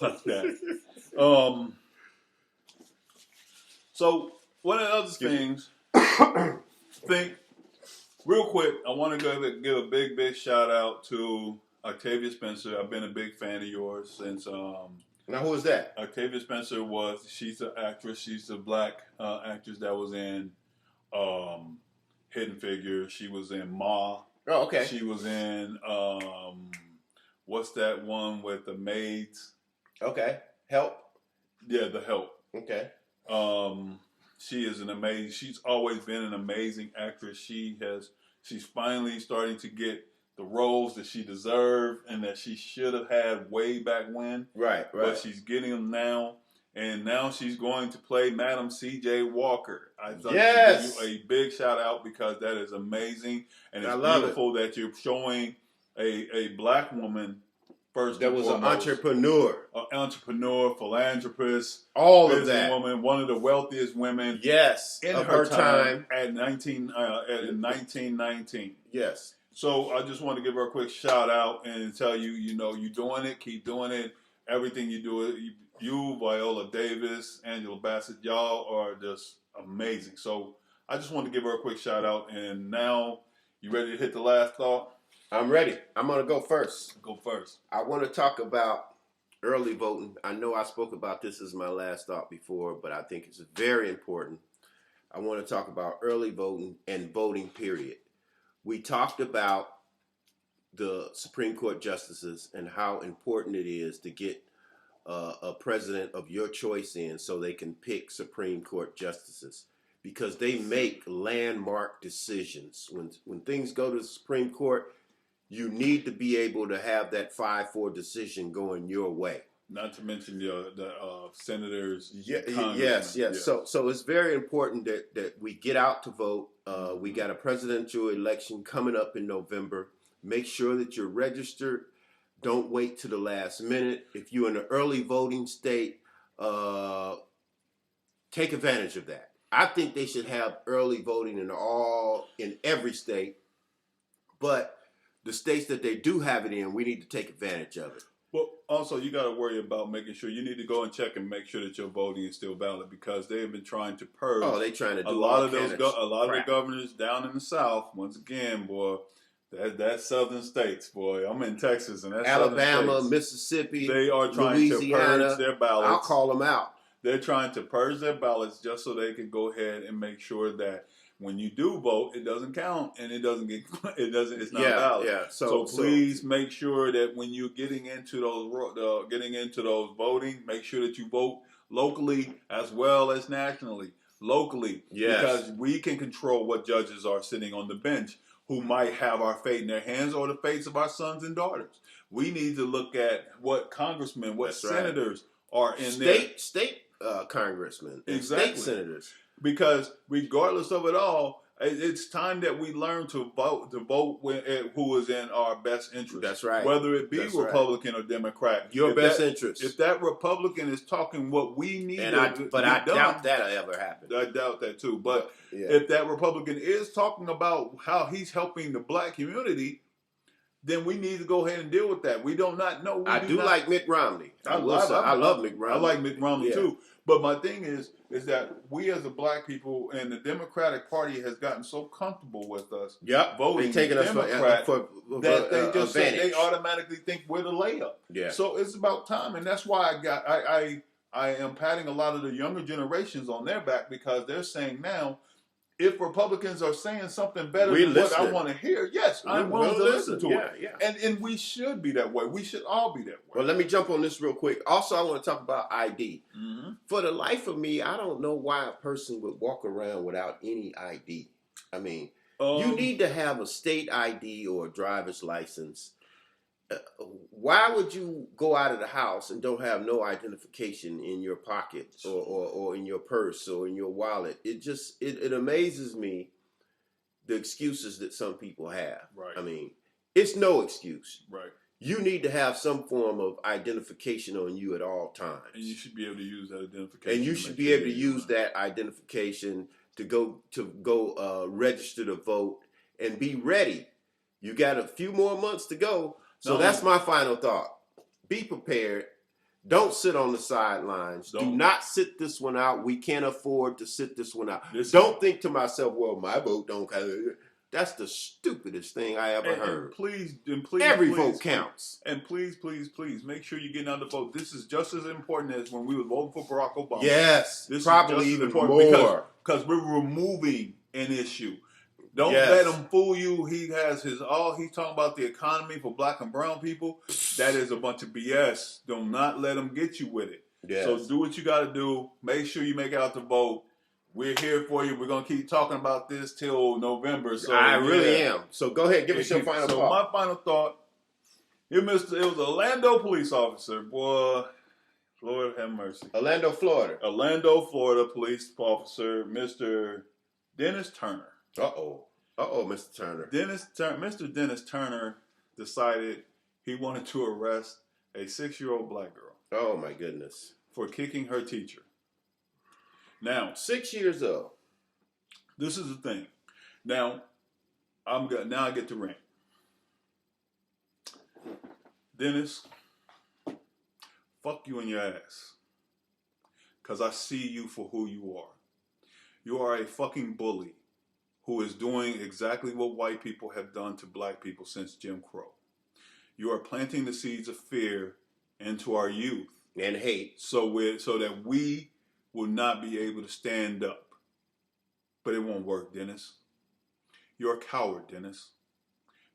Like that. So, one of the other things, real quick, I want to go and give a big shout out to Octavia Spencer. I've been a big fan of yours since. Now, who is that? Octavia Spencer she's an actress. She's a black actress that was in Hidden Figures. She was in Ma. Oh, okay. She was in, what's that one with the maids? Okay. Help? Yeah, The Help. Okay. She is she's always been an amazing actress. She's finally starting to get the roles that she deserved and that she should have had way back when. Right. But she's getting them now. And now she's going to play Madam C.J. Walker. I thought to give you a big shout out because that is amazing. And it's beautiful that you're showing a black woman first. That was an entrepreneur. An entrepreneur, philanthropist. All of that. Woman, one of the wealthiest women in her time. In 1919. Yes. So I just want to give her a quick shout out and tell you, you're doing it. Keep doing it. Everything you do, you, Viola Davis, Angela Bassett, y'all are just amazing. So I just want to give her a quick shout out. And now, you ready to hit the last thought? I'm ready. I'm going to go first. Go first. I want to talk about early voting. I know I spoke about this as my last thought before, but I think it's very important. I want to talk about early voting and voting, period. We talked about the Supreme Court justices and how important it is to get a president of your choice in so they can pick Supreme Court justices because they make landmark decisions. When things go to the Supreme Court, you need to be able to have that 5-4 decision going your way. Not to mention the senators. Yes. Yeah. So it's very important that we get out to vote. We got a presidential election coming up in November. Make sure that you're registered. Don't wait to the last minute. If you're in an early voting state, take advantage of that. I think they should have early voting in every state, but the states that they do have it in, we need to take advantage of it. Well, also you got to worry about making sure you need to go and check and make sure that your voting is still valid because they have been trying to purge. Oh, they trying to do a lot of the governors down in the South. Once again, boy. That's southern states, boy. I'm in Texas, and that's Alabama, Mississippi, they are trying Louisiana, to purge their ballots. I'll call them out. They're trying to purge their ballots just so they can go ahead and make sure that when you do vote, it doesn't count and it's not valid. Yeah. So please make sure that when you're getting into those voting, make sure that you vote locally as well as nationally. Locally, because we can control what judges are sitting on the bench who might have our fate in their hands or the fates of our sons and daughters. We need to look at what congressmen, senators are in state congressmen, exactly. State senators. Because regardless of it all, It's time that we learn to vote who is in our best interest. That's right. Whether it be That's Republican or Democrat. Your best interest. If that Republican is talking what we need I doubt that'll ever happen. I doubt that too. But if that Republican is talking about how he's helping the black community, then we need to go ahead and deal with that. We do not know. I do like Mitt Romney. I love Mitt Romney. I like Mitt Romney too. But my thing is that we as a black people and the Democratic Party has gotten so comfortable with us voting Democrat that they just they automatically think we're the layup. Yeah. So it's about time, and that's why I am patting a lot of the younger generations on their back, because they're saying now, if Republicans are saying something better than what I want to hear, yes, I'm willing to listen to it. And we should be that way. We should all be that way. Well, let me jump on this real quick. Also, I want to talk about ID. Mm-hmm. For the life of me, I don't know why a person would walk around without any ID. I mean, you need to have a state ID or a driver's license. Why would you go out of the house and don't have no identification in your pocket or in your purse or in your wallet? It amazes me, the excuses that some people have. Right. I mean, it's no excuse. Right. You need to have some form of identification on you at all times. And you should be able to use that identification. And you should be able to use that identification to go register to vote and be ready. You got a few more months to go. So that's my final thought. Be prepared. Don't sit on the sidelines. Do not sit this one out. We can't afford to sit this one out. Don't think to myself, well, my vote don't count. That's the stupidest thing I ever heard. And please, every vote counts. And please, make sure you're getting out the vote. This is just as important as when we were voting for Barack Obama. Yes, this probably is even more. Because we're removing an issue. Don't let him fool you. He's talking about the economy for black and brown people. That is a bunch of BS. Do not let him get you with it. Yes. So do what you got to do. Make sure you make out the vote. We're here for you. We're going to keep talking about this till November. So I really am. So go ahead. Give us your final thought. So my final thought, it was an Orlando police officer. Boy, Lord have mercy. Orlando, Florida police officer, Mr. Dennis Turner. Mr. Turner. Mr. Dennis Turner decided he wanted to arrest a 6-year-old black girl. Oh my goodness. For kicking her teacher. Now, 6 years old. This is the thing. Now, I get to rant. Dennis, fuck you in your ass. Because I see you for who you are. You are a fucking bully who is doing exactly what white people have done to black people since Jim Crow. You are planting the seeds of fear into our youth. And hate. So that we will not be able to stand up. But it won't work, Dennis. You're a coward, Dennis.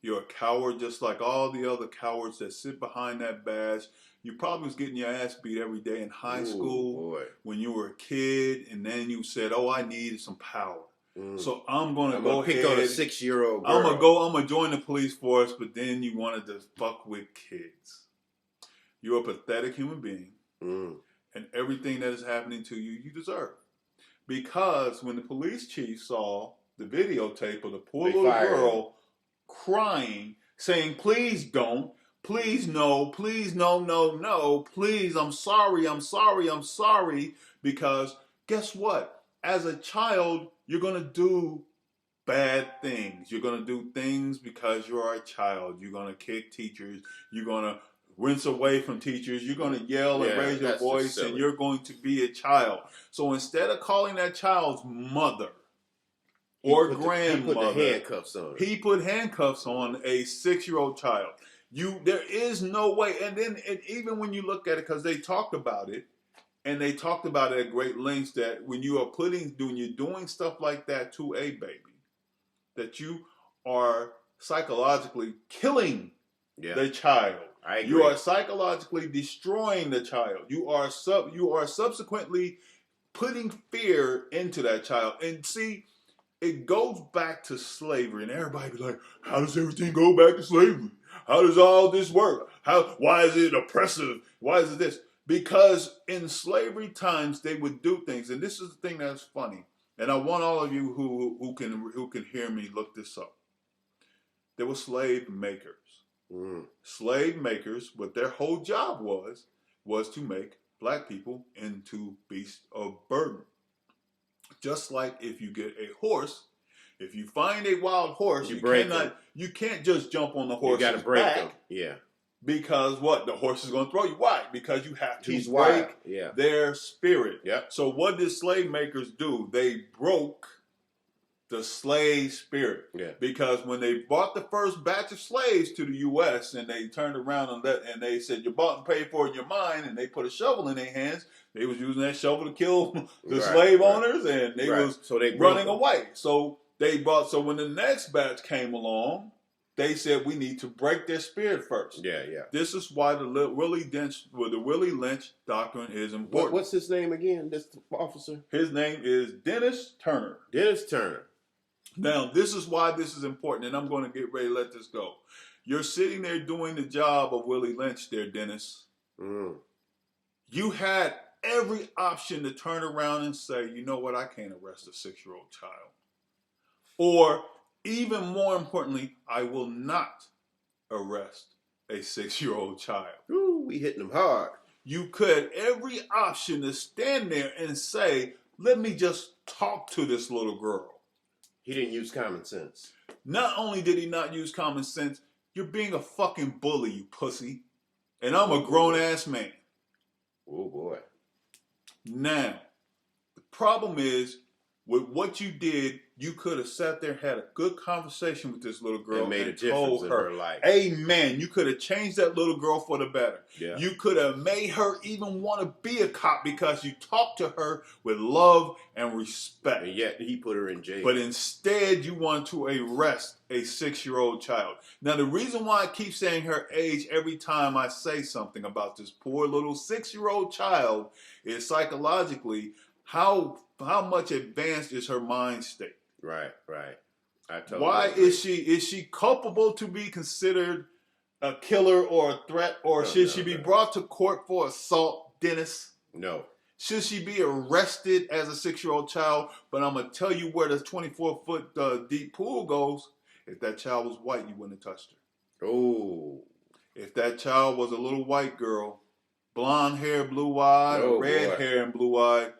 You're a coward just like all the other cowards that sit behind that badge. You probably was getting your ass beat every day in high school when you were a kid, and then you said, I needed some power. So I'm going to go ahead. Pick on a 6-year-old girl. I'm going to join the police force, but then you wanted to fuck with kids. You're a pathetic human being. And everything that is happening to you, you deserve. Because when the police chief saw the videotape of the poor little girl crying, saying, please don't, please no, please no, please, I'm sorry. Because guess what? As a child, you're going to do bad things. You're going to do things because you're a child. You're going to kick teachers. You're going to rinse away from teachers. You're going to yell and raise your voice, and you're going to be a child. So instead of calling that child's mother or grandmother, he put handcuffs on a 6-year-old child. There is no way. And even when you look at it, because they talked about it, and they talked about it at great lengths, that when you're doing stuff like that to a baby, that you are psychologically killing the child. I agree. You are psychologically destroying the child. You are subsequently putting fear into that child. And see, it goes back to slavery. And everybody be like, how does everything go back to slavery? How does all this work? Why is it oppressive? Why is it this? Because in slavery times, they would do things. And this is the thing that's funny. and I want all of you who can hear me look this up. There were slave makers. Slave makers, what their whole job was to make black people into beasts of burden. Just like if you get a horse, if you find a wild horse, you can't just jump on the horse's back. Yeah. Because what? The horse is going to throw you. Why? Because you have to break their spirit. Yep. So what did slave makers do? They broke the slave spirit. Yeah. Because when they bought the first batch of slaves to the U.S. and they turned around and they said, you bought and paid for it in your mind, and they put a shovel in their hands, they was using that shovel to kill the slave owners, and they was running away. So when the next batch came along, they said we need to break their spirit first. Yeah, yeah. This is why the Willie Lynch doctrine is important. What's his name again, this officer? His name is Dennis Turner. Dennis Turner. Now, this is why this is important, and I'm going to get ready to let this go. You're sitting there doing the job of Willie Lynch there, Dennis. You had every option to turn around and say, you know what, I can't arrest a 6-year-old child. Or, even more importantly, I will not arrest a 6-year-old child. Ooh, we hitting them hard. You could every option to stand there and say, let me just talk to this little girl. He didn't use common sense. Not only did he not use common sense, you're being a fucking bully, you pussy. And I'm a grown-ass man. Oh, boy. Now, the problem is, with what you did, you could have sat there and had a good conversation with this little girl and made a difference in her life. Amen. You could have changed that little girl for the better. Yeah. You could have made her even want to be a cop because you talked to her with love and respect. And yet he put her in jail. But instead, you want to arrest a 6-year-old child. Now, the reason why I keep saying her age every time I say something about this poor little 6-year-old child is psychologically how much advanced is her mind state. Right. I totally Why agree. is she culpable to be considered a killer or a threat, or should she be brought to court for assault, Dennis? No. Should she be arrested as a 6-year-old child? But I'm going to tell you where the 24-foot deep pool goes. If that child was white, you wouldn't have touched her. Oh. If that child was a little white girl, blonde hair, blue-eyed, or red hair and blue-eyed,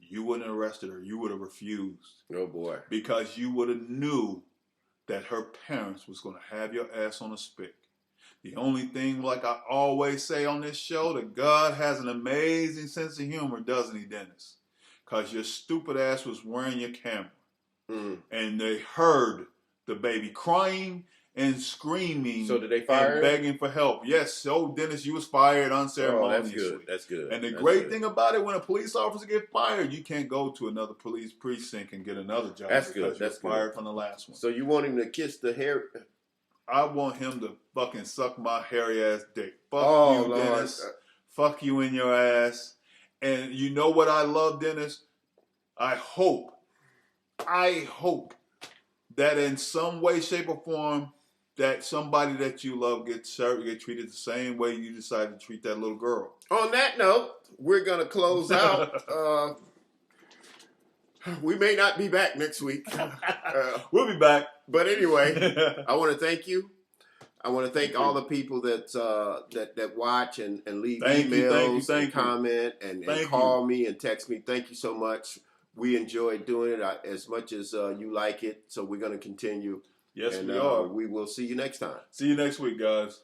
you wouldn't have arrested her. You would have refused. Oh, boy. Because you would have knew that her parents was going to have your ass on a spit. The only thing, like I always say on this show, that God has an amazing sense of humor, doesn't he, Dennis? Because your stupid ass was wearing your camera. And they heard the baby crying and screaming. So did they fire and begging for help. Yes, so Dennis, you was fired unceremoniously. Oh, that's good. And the great thing about it, when a police officer gets fired, you can't go to another police precinct and get another job. That's good. That's fired from the last one. So you want him to kiss the hair? I want him to fucking suck my hairy ass dick. Fuck you, Lord. Dennis. Fuck you in your ass. And you know what I love, Dennis? I hope that in some way, shape, or form, that somebody that you love get treated the same way you decided to treat that little girl. On that note, we're going to close out. We may not be back next week. We'll be back. But anyway, I want to thank you. I want to thank all the people that watch and leave emails and comment and call me and text me. Thank you so much. We enjoyed doing it as much as you like it. So we're going to continue. Yes, and, we are. We will see you next time. See you next week, guys.